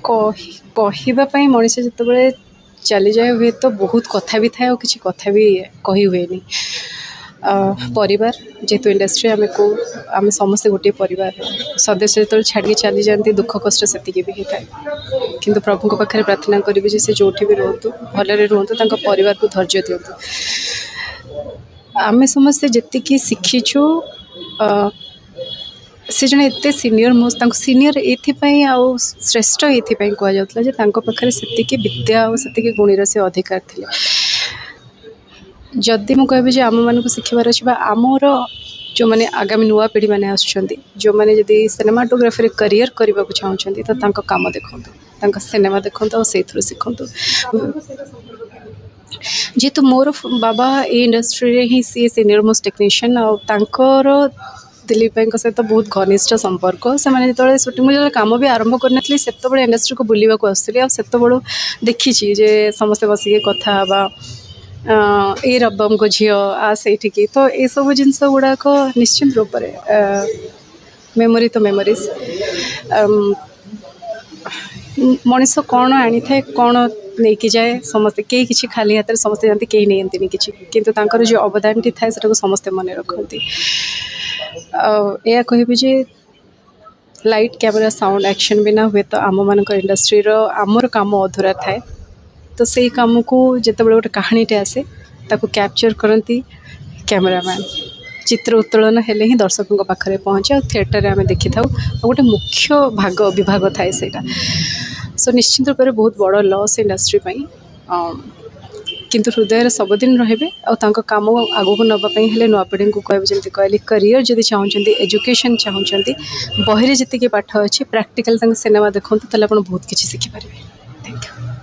କହିବା ମଣିଷ ଯେତେବେଳେ ଚାଲିଯାଏ ହୁଏ ତ ବହୁତ କଥା ବି ଥାଏ ଆଉ କିଛି କଥା ବି କହି ହୁଏନି। ପରିବାର ଯେହେତୁ ଇଣ୍ଡଷ୍ଟ୍ରି ଆମେ ସମସ୍ତେ ଗୋଟିଏ ପରିବାର ସଦସ୍ୟ ଯେତେବେଳେ ଛାଡ଼ିକି ଚାଲିଯାଆନ୍ତି ଦୁଃଖ କଷ୍ଟ ସେତିକି ବି ହେଇଥାଏ। କିନ୍ତୁ ପ୍ରଭୁଙ୍କ ପାଖରେ ପ୍ରାର୍ଥନା କରିବି ଯେ ସେ ଯେଉଁଠି ବି ରୁହନ୍ତୁ ଭଲରେ ରୁହନ୍ତୁ, ତାଙ୍କ ପରିବାରକୁ ଧୈର୍ଯ୍ୟ ଦିଅନ୍ତୁ। ଆମେ ସମସ୍ତେ ଯେତିକି ଶିଖିଛୁ, ସେ ଜଣେ ଏତେ ସିନିୟର ତାଙ୍କୁ ସିନିୟର ଏଇଥିପାଇଁ ଆଉ ଶ୍ରେଷ୍ଠ ଏଇଥିପାଇଁ କୁହାଯାଉଥିଲା ଯେ ତାଙ୍କ ପାଖରେ ସେତିକି ବିଦ୍ୟା ଆଉ ସେତିକି ଗୁଣୀର ସେ ଅଧିକାର ଥିଲେ। ଯଦି ମୁଁ କହିବି ଯେ ଆମମାନଙ୍କୁ ଶିଖିବାର ଅଛି ବା ଆମର ଯେଉଁମାନେ ଆଗାମୀ ନୂଆ ପିଢ଼ିମାନେ ଆସୁଛନ୍ତି, ଯେଉଁମାନେ ଯଦି ସିନେମାଟୋଗ୍ରାଫିରେ କ୍ୟାରିୟର୍ କରିବାକୁ ଚାହୁଁଛନ୍ତି ତ ତାଙ୍କ କାମ ଦେଖନ୍ତୁ, ତାଙ୍କ ସିନେମା ଦେଖନ୍ତୁ ଆଉ ସେଇଥିରୁ ଶିଖନ୍ତୁ। ଯେହେତୁ ମୋର ବାବା ଏଇ ଇଣ୍ଡଷ୍ଟ୍ରିରେ ହିଁ ସିଏ ସିନିୟର ମୋଷ୍ଟ ଟେକ୍ନିସିଆନ୍, ଆଉ ତାଙ୍କର ଦିଲ୍ଲୀପ ଭାଇଙ୍କ ସହିତ ବହୁତ ଘନିଷ୍ଠ ସମ୍ପର୍କ। ସେମାନେ ଯେତେବେଳେ ମୁଁ ଯେତେବେଳେ କାମ ବି ଆରମ୍ଭ କରିନଥିଲି ସେତେବେଳେ ଇଣ୍ଡଷ୍ଟ୍ରିକୁ ବୁଲିବାକୁ ଆସୁଥିଲି, ଆଉ ସେତେବେଳୁ ଦେଖିଛି ଯେ ସମସ୍ତେ ବସିକି କଥା ହେବା, ଏଇ ରବମଙ୍କ ଝିଅ ସେଇଠିକି, ତ ଏସବୁ ଜିନିଷ ଗୁଡ଼ାକ ନିଶ୍ଚିନ୍ତ ରୂପରେ ମେମୋରି ତ ମେମୋରିଜ୍। ମଣିଷ କ'ଣ ଆଣିଥାଏ କ'ଣ ନେଇକି ଯାଏ, ସମସ୍ତେ କେହି କିଛି ଖାଲି ହାତରେ ସମସ୍ତେ ଯାଆନ୍ତି, କେହି ନିଅନ୍ତିନି କିଛି, କିନ୍ତୁ ତାଙ୍କର ଯେଉଁ ଅବଦାନଟି ଥାଏ ସେଟାକୁ ସମସ୍ତେ ମନେ ରଖନ୍ତି। ଆଉ ଏହା କହିବି ଯେ ଲାଇଟ୍ କ୍ୟାମେରା ସାଉଣ୍ଡ ଆକ୍ସନ୍ ବିନା ହୁଏତ ଆମମାନଙ୍କ ଇଣ୍ଡଷ୍ଟ୍ରିର ଆମର କାମ ଅଧୁରା ଥାଏ। ତ ସେଇ କାମକୁ ଯେତେବେଳେ ଗୋଟେ କାହାଣୀଟେ ଆସେ ତାକୁ କ୍ୟାପଚର୍ କରନ୍ତି କ୍ୟାମେରାମ୍ୟାନ୍। ଚିତ୍ର ଉତ୍ତୋଳନ ହେଲେ ହିଁ ଦର୍ଶକଙ୍କ ପାଖରେ ପହଞ୍ଚେ ଆଉ ଥିଏଟରରେ ଆମେ ଦେଖିଥାଉ, ଆଉ ଗୋଟେ ମୁଖ୍ୟ ବିଭାଗ ଥାଏ ସେଇଟା। ସୋ ନିଶ୍ଚିନ୍ତ ରୂପରେ ବହୁତ ବଡ଼ ଲସ୍ ଇଣ୍ଡଷ୍ଟ୍ରି ପାଇଁ, କିନ୍ତୁ ହୃଦୟରେ ସବୁଦିନ ରହିବେ। ଆଉ ତାଙ୍କ କାମ ଆଗକୁ ନେବା ପାଇଁ ହେଲେ ନୂଆ ପିଢ଼ିଙ୍କୁ କହିବି, ଯେମିତି କହିଲି କ୍ୟାରିୟର୍ ଯଦି ଚାହୁଁଛନ୍ତି, ଏଜୁକେସନ୍ ଚାହୁଁଛନ୍ତି, ବହିରେ ଯେତିକି ପାଠ ଅଛି ପ୍ରାକ୍ଟିକାଲ୍ ତାଙ୍କ ସିନେମା ଦେଖନ୍ତୁ, ତାହେଲେ ଆପଣ ବହୁତ କିଛି ଶିଖିପାରିବେ। Thank you.